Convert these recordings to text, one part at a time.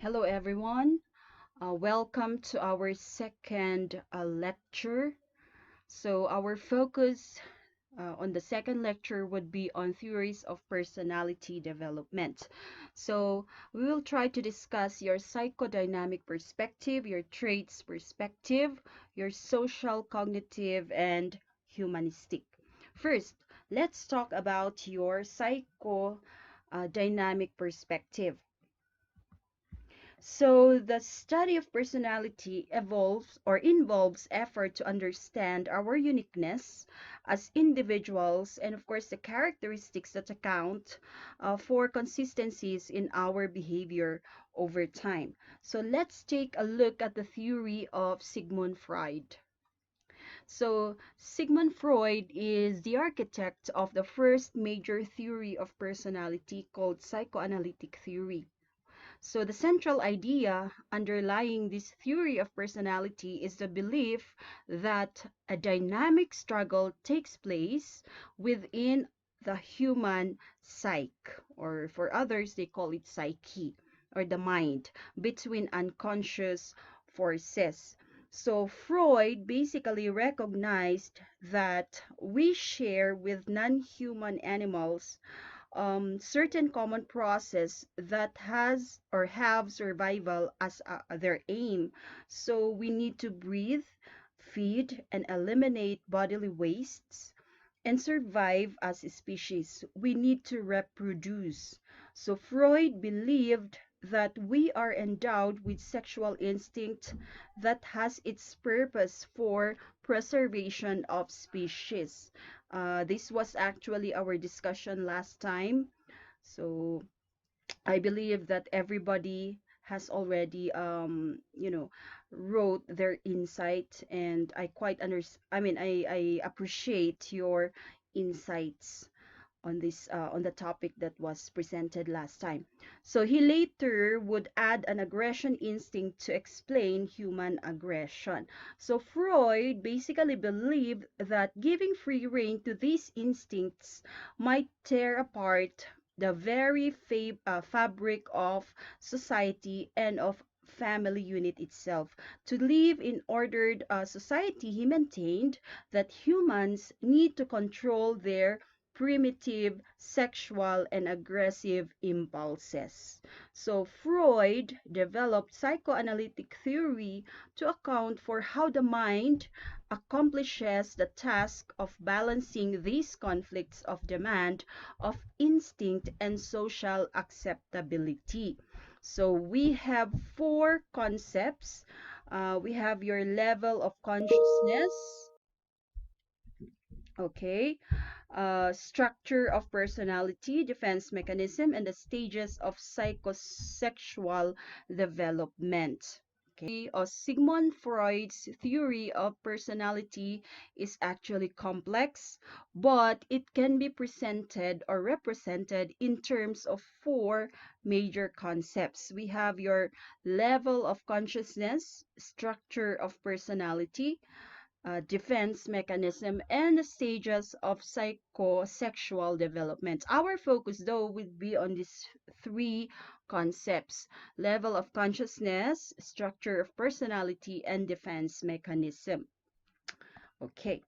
Hello, everyone. Welcome to our second lecture. So, our focus on the second lecture would be on theories of personality development. So, we will try to discuss your psychodynamic perspective, your traits perspective, your social, cognitive, and humanistic. First, let's talk about your psychodynamic perspective. So the study of personality evolves or involves effort to understand our uniqueness as individuals and of course the characteristics that account for consistencies in our behavior over time. So let's take a look at the theory of Sigmund Freud. So Sigmund Freud is the architect of the first major theory of personality called psychoanalytic theory. So the central idea underlying this theory of personality is the belief that a dynamic struggle takes place within the human psyche, or for others, they call it psyche, or the mind, between unconscious forces. So Freud basically recognized that we share with non-human animals certain common process that has or have survival as their aim. So we need to breathe, feed, and eliminate bodily wastes and survive as a species. We need to reproduce. So Freud believed that we are endowed with sexual instinct that has its purpose for preservation of species. This was actually our discussion last time. So I believe that everybody has already wrote their insight, and I quite I appreciate your insights on this on the topic that was presented last time. So he later would add an aggression instinct to explain human aggression. So Freud basically believed that giving free rein to these instincts might tear apart the very fabric of society and of family unit itself. To live in ordered society, he maintained that humans need to control their primitive sexual and aggressive impulses. So Freud developed psychoanalytic theory to account for how the mind accomplishes the task of balancing these conflicts of demand, of instinct, and social acceptability. So we have four concepts. We have your level of consciousness, okay, structure of personality, defense mechanism, and the stages of psychosexual development. Okay, Sigmund Freud's theory of personality is actually complex, but it can be presented or represented in terms of four major concepts. We have your level of consciousness, structure of personality, defense mechanism, and the stages of psychosexual development. Our focus, though, would be on these three concepts: level of consciousness, structure of personality, and defense mechanism. Okay,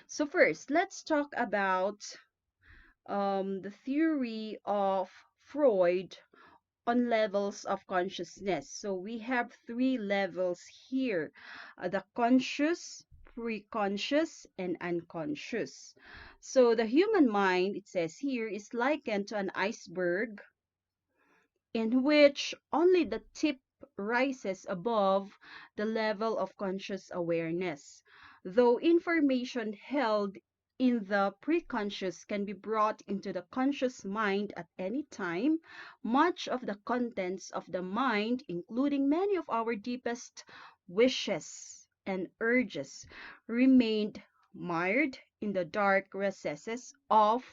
so first, let's talk about the theory of Freud on levels of consciousness. So we have three levels here: the conscious, preconscious, and unconscious. So the human mind, it says here, is likened to an iceberg in which only the tip rises above the level of conscious awareness. Though information held in the preconscious can be brought into the conscious mind at any time, much of the contents of the mind, including many of our deepest wishes and urges, remained mired in the dark recesses of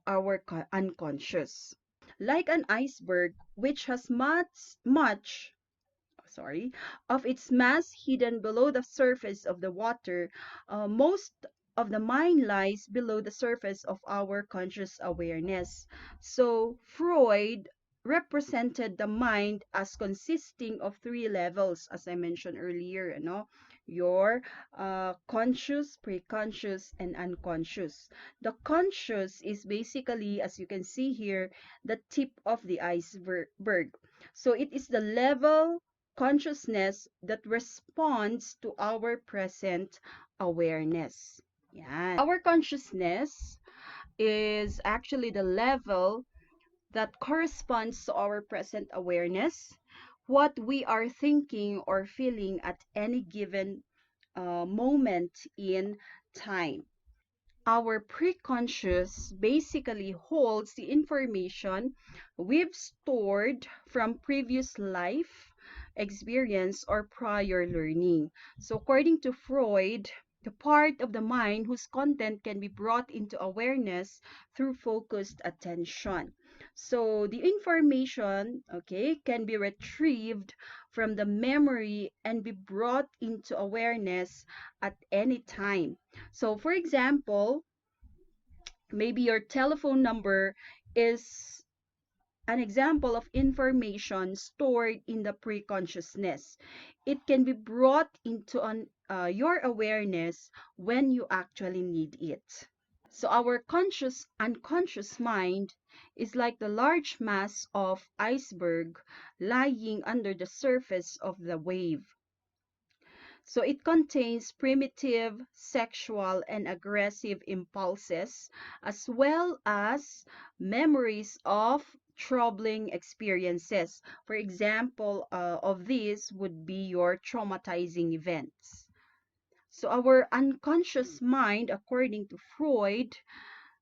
our unconscious. Like an iceberg which has much sorry, of its mass hidden below the surface of the water, most of the mind lies below the surface of our conscious awareness. So Freud represented the mind as consisting of three levels, as I mentioned earlier, your conscious, preconscious, and unconscious. The conscious is basically, as you can see here, the tip of the iceberg. So it is the level consciousness that responds to our present awareness. Yan. Our consciousness is actually the level that corresponds to our present awareness, what we are thinking or feeling at any given moment in time. Our preconscious basically holds the information we've stored from previous life experience or prior learning. So according to Freud, the part of the mind whose content can be brought into awareness through focused attention. So the information, okay, can be retrieved from the memory and be brought into awareness at any time. So for example, maybe your telephone number is an example of information stored in the preconsciousness. It can be brought into your awareness when you actually need it. So our conscious unconscious mind is like the large mass of iceberg lying under the surface of the wave. So it contains primitive, sexual, and aggressive impulses, as well as memories of troubling experiences. For example, of these would be your traumatizing events. So our unconscious mind, according to Freud,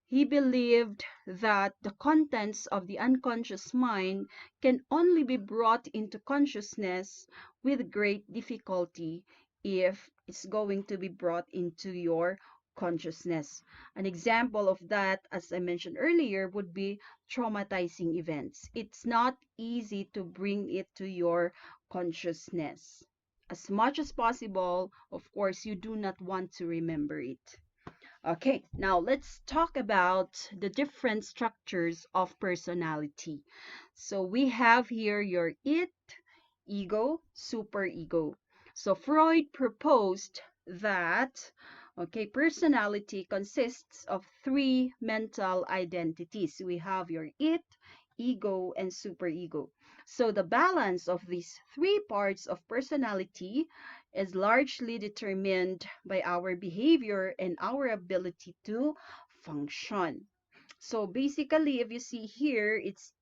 he believed that the contents of the unconscious mind can only be brought into consciousness with great difficulty if it's going to be brought into your consciousness. An example of that, as I mentioned earlier, would be traumatizing events. It's not easy to bring it to your consciousness. As much as possible, of course, you do not want to remember it. Okay, now let's talk about the different structures of personality. So we have here your it, ego, superego. So Freud proposed that, okay, personality consists of three mental identities. We have your it, ego, and superego. So the balance of these three parts of personality is largely determined by our behavior and our ability to function. So basically, if you see here, it's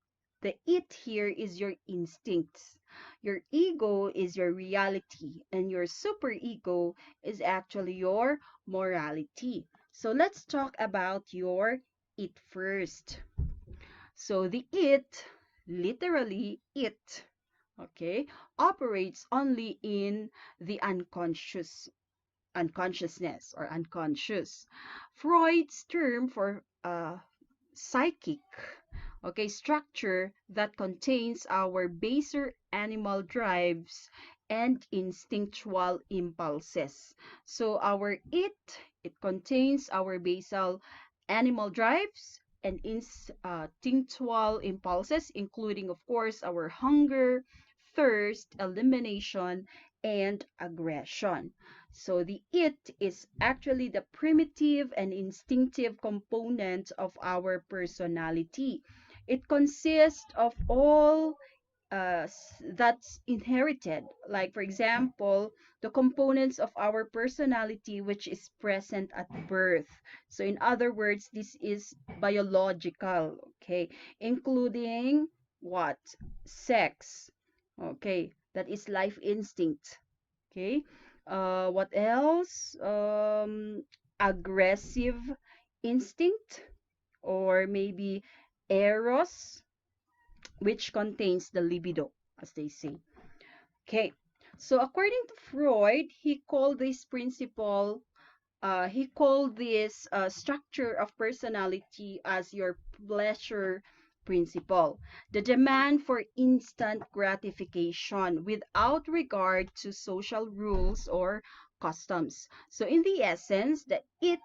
the it here is your instincts. Your ego is your reality, and your superego is actually your morality. So let's talk about your it first. So the it, literally it, okay, operates only in the unconsciousness or unconscious. Freud's term for psychic, okay, structure that contains our baser animal drives and instinctual impulses. So our it contains our basal animal drives and instinctual impulses, including, of course, our hunger, thirst, elimination, and aggression. So the it is actually the primitive and instinctive component of our personality. It consists of all that's inherited. Like, for example, the components of our personality which is present at birth. So in other words, this is biological, okay, including what? Sex, okay, that is life instinct, okay. What else? Aggressive instinct, or maybe eros, which contains the libido, as they say. Okay, so according to Freud, he called this structure of personality as your pleasure principle, the demand for instant gratification without regard to social rules or customs. So in the essence, that it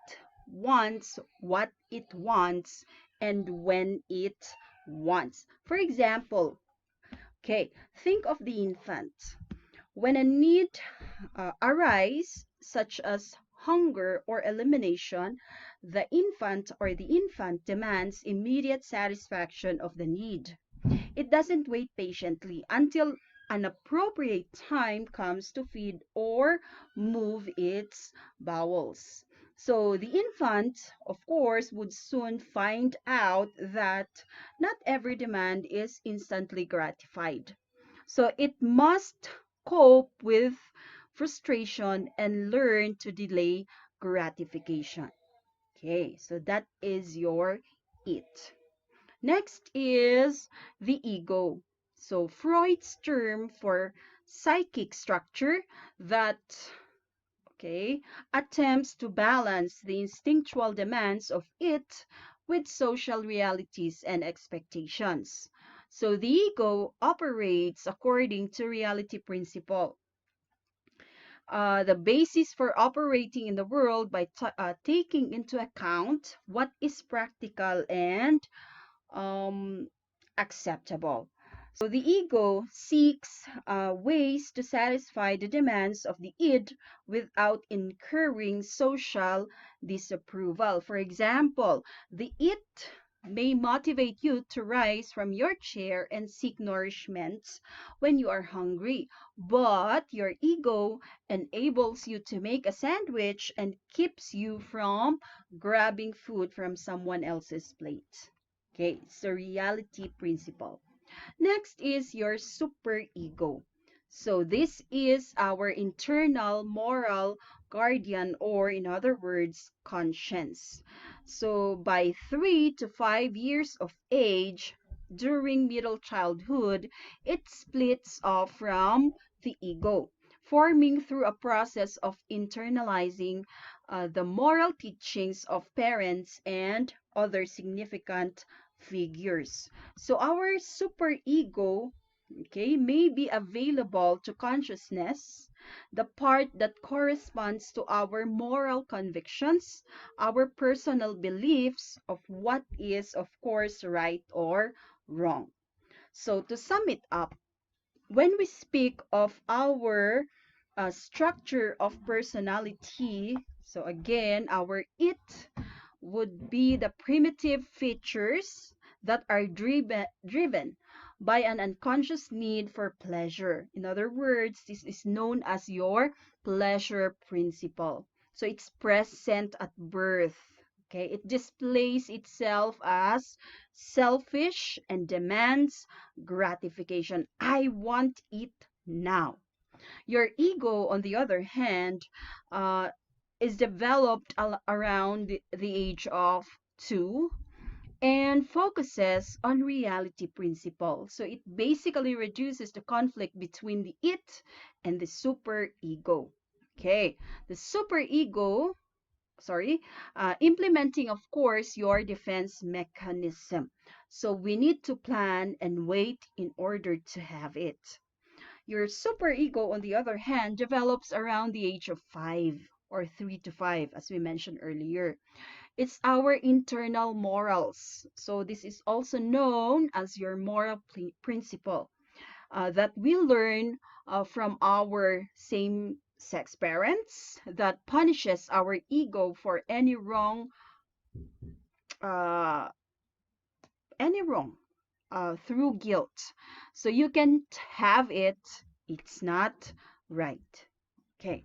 wants what it wants and when it wants. For example, okay, think of the infant. When a need arises, such as hunger or elimination, the infant demands immediate satisfaction of the need. It doesn't wait patiently until an appropriate time comes to feed or move its bowels. So the infant, of course, would soon find out that not every demand is instantly gratified. So it must cope with frustration and learn to delay gratification. Okay, so that is your it. Next is the ego. So Freud's term for psychic structure that, okay, attempts to balance the instinctual demands of it with social realities and expectations. So the ego operates according to reality principle, the basis for operating in the world by taking into account what is practical and um, acceptable. So the ego seeks ways to satisfy the demands of the id without incurring social disapproval. For example, the it may motivate you to rise from your chair and seek nourishment when you are hungry, but your ego enables you to make a sandwich and keeps you from grabbing food from someone else's plate. Okay, so reality principle. Next is your superego. So this is our internal moral guardian, or in other words, conscience. So by 3 to 5 years of age, during middle childhood, it splits off from the ego, forming through a process of internalizing the moral teachings of parents and other significant figures. So our superego, okay, may be available to consciousness, the part that corresponds to our moral convictions, our personal beliefs of what is, of course, right or wrong. So to sum it up, when we speak of our structure of personality, so again, our it would be the primitive features that are driven by an unconscious need for pleasure. In other words, this is known as your pleasure principle. So it's present at birth. Okay, it displays itself as selfish and demands gratification. I want it now. Your ego, on the other hand, uh, is developed around the age of 2 and focuses on reality principle. So it basically reduces the conflict between the it and the super ego. Okay, the super ego, implementing, of course, your defense mechanism. So we need to plan and wait in order to have it. Your superego, on the other hand, develops around the age of 5 or 3 to 5, as we mentioned earlier. It's our internal morals. So this is also known as your moral principle that we learn from our same-sex parents that punishes our ego for uh, any wrong through guilt. So you can have it, it's not right. Okay.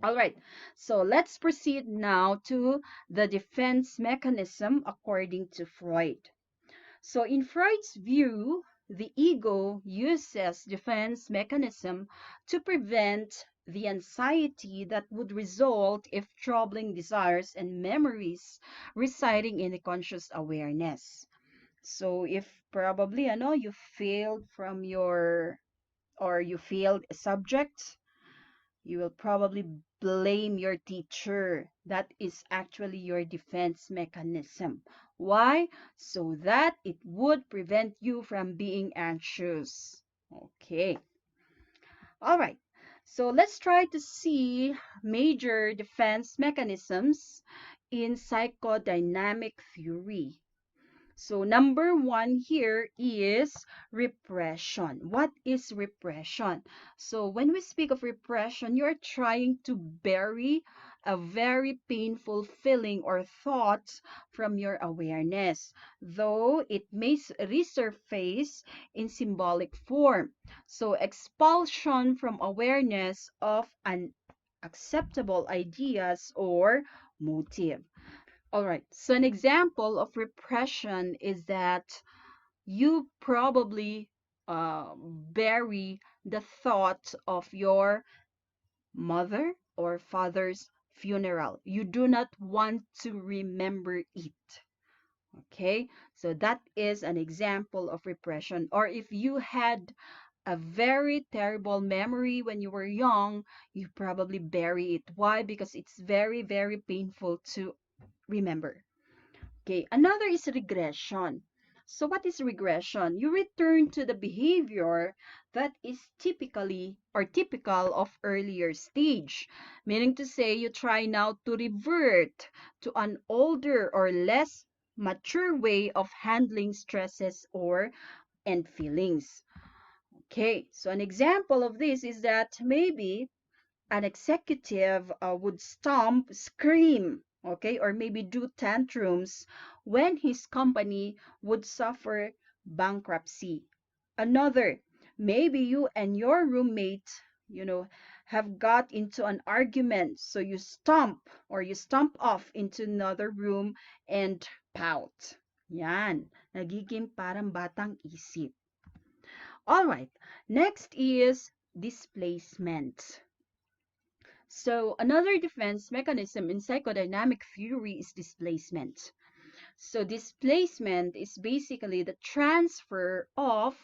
All right. So let's proceed now to the defense mechanism according to Freud. So in Freud's view, the ego uses defense mechanism to prevent the anxiety that would result if troubling desires and memories residing in the conscious awareness. So if probably you failed from your or you failed a subject, you will probably blame your teacher. That is actually your defense mechanism. Why? So that it would prevent you from being anxious. Okay. All right. So let's try to see major defense mechanisms in psychodynamic theory. So number one here is repression. What is repression? So when we speak of repression, you're trying to bury a very painful feeling or thought from your awareness, though it may resurface in symbolic form. So expulsion from awareness of unacceptable ideas or motive. All right. So an example of repression is that you probably bury the thought of your mother or father's funeral. You do not want to remember it. Okay. So that is an example of repression. Or if you had a very terrible memory when you were young, you probably bury it. Why? Because it's very, very painful to remember. Okay, another is regression. So what is regression? You return to the behavior that is typically or typical of earlier stage, meaning to say you try now to revert to an older or less mature way of handling stresses or and feelings. Okay, so an example of this is that maybe an executive would stomp, scream, okay, or maybe do tantrums when his company would suffer bankruptcy. Another, maybe you and your roommate, have got into an argument, so you stomp or you stomp off into another room and pout. Yan, nagiging parang batang isip. All right, next is displacement. So another defense mechanism in psychodynamic theory is displacement. So displacement is basically the transfer of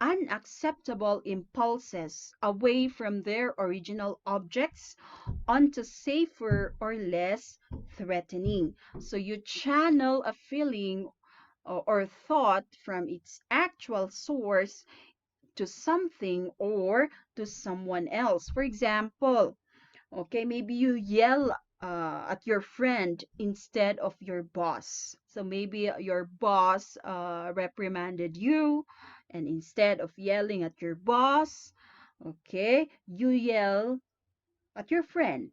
unacceptable impulses away from their original objects onto safer or less threatening. So you channel a feeling or thought from its actual source to something or to someone else. For example, okay, maybe you yell at your friend instead of your boss. So maybe your boss reprimanded you, and instead of yelling at your boss, okay, you yell at your friend.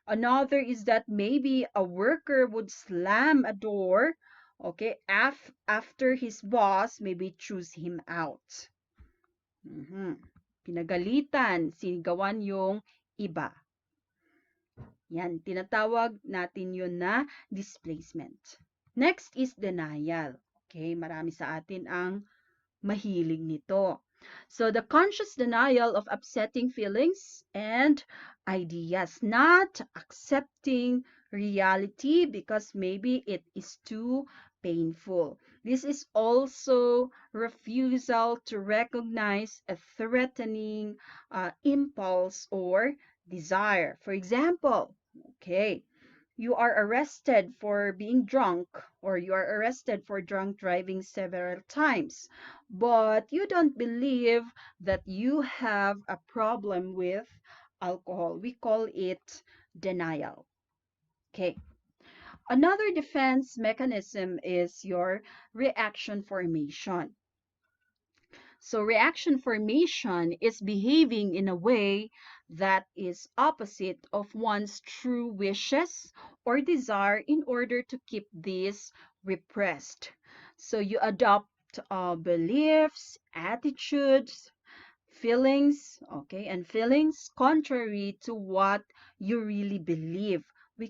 Another is that maybe a worker would slam a door, okay, after his boss maybe chews him out. Pinagalitan, sinigawan yung iba. Yan, tinatawag natin yun na displacement. Next is denial. Okay, marami sa atin ang mahilig nito. So the conscious denial of upsetting feelings and ideas, not accepting reality because maybe it is too painful. This is also refusal to recognize a threatening impulse or desire. For example, okay, you are arrested for being drunk or you are arrested for drunk driving several times, but you don't believe that you have a problem with alcohol. We call it denial. Okay. Another defense mechanism is your reaction formation. So reaction formation is behaving in a way that is opposite of one's true wishes or desire in order to keep these repressed. So you adopt beliefs, attitudes, feelings, okay, and feelings contrary to what you really believe.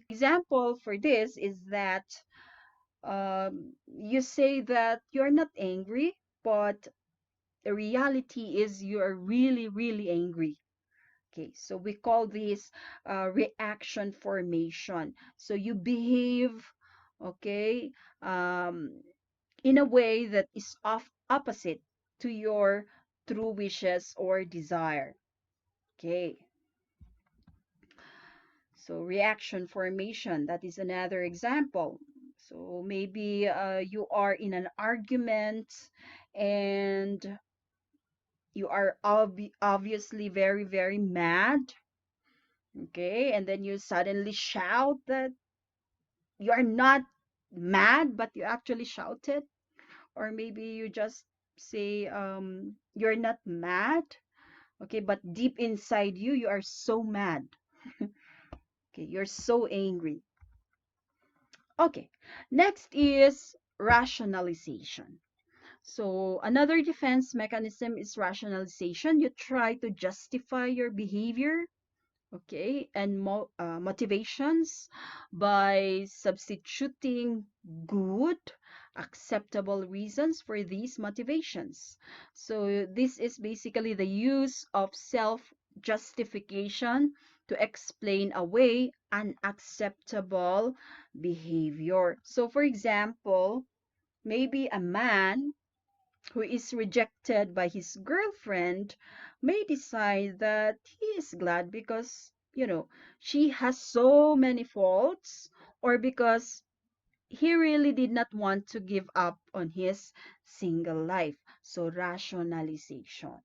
Example for this is that you say that you're not angry, but the reality is you are really, really angry. Okay, so we call this reaction formation. So you behave, okay, in a way that is opposite to your true wishes or desire. Okay, so reaction formation, that is another example. So maybe you are in an argument and you are obviously very, very mad, okay, and then you suddenly shout that you are not mad, but you actually shouted, or maybe you just say you're not mad, okay, but deep inside you, you are so mad. Okay, you're so angry. Okay, next is rationalization. So another defense mechanism is rationalization. You try to justify your behavior, okay, and motivations by substituting good, acceptable reasons for these motivations. So this is basically the use of self-justification to explain away unacceptable behavior. So for example, maybe a man who is rejected by his girlfriend may decide that he is glad because, she has so many faults, or because he really did not want to give up on his single life. So, rationalization.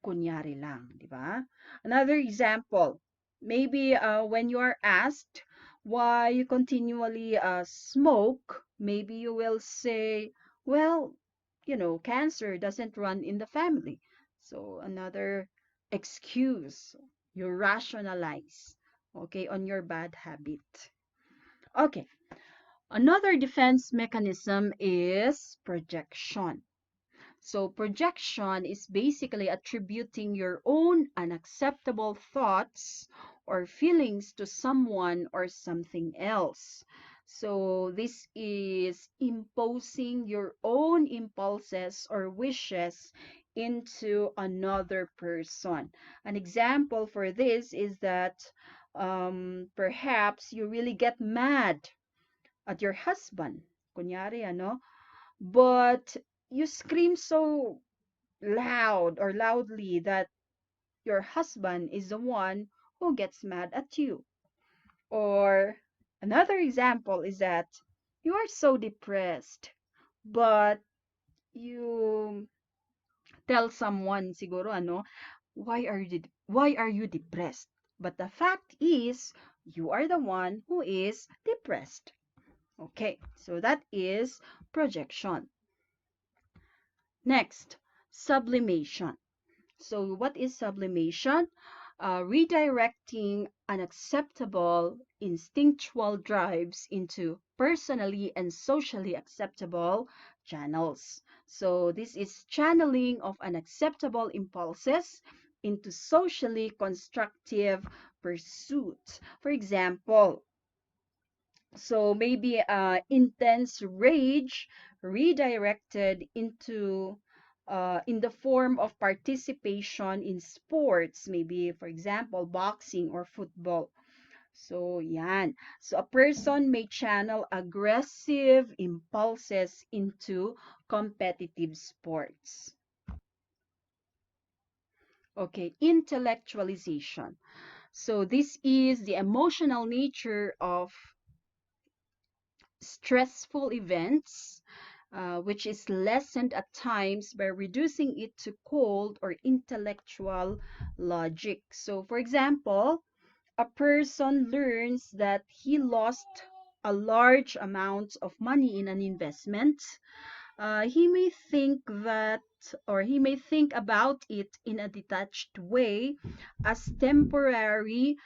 Kunyari lang, di ba? Another example, maybe when you are asked why you continually smoke, maybe you will say, well, cancer doesn't run in the family. So another excuse, you rationalize, okay, on your bad habit. Okay, another defense mechanism is projection. So projection is basically attributing your own unacceptable thoughts or feelings to someone or something else. So this is imposing your own impulses or wishes into another person. An example for this is that perhaps you really get mad at your husband. Kunyari, ano? But you scream so loudly that your husband is the one who gets mad at you. Or another example is that you are so depressed, but you tell someone siguro why are you depressed? But the fact is you are the one who is depressed. Okay, so that is projection. Next, sublimation. So what is sublimation? Redirecting unacceptable instinctual drives into personally and socially acceptable channels. So this is channeling of unacceptable impulses into socially constructive pursuit. For example, so maybe intense rage redirected into in the form of participation in sports, maybe for example, boxing or football. So yan. So a person may channel aggressive impulses into competitive sports. Okay, intellectualization. So this is the emotional nature of stressful events, which is lessened at times by reducing it to cold or intellectual logic. So, for example, a person learns that he lost a large amount of money in an investment. He may think that, or he may think about it in a detached way as temporary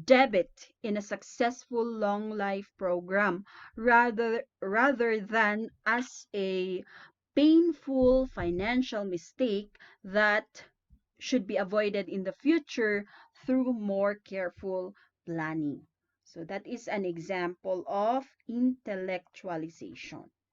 debit in a successful long life program, rather than as a painful financial mistake that should be avoided in the future through more careful planning. So that is an example of intellectualization.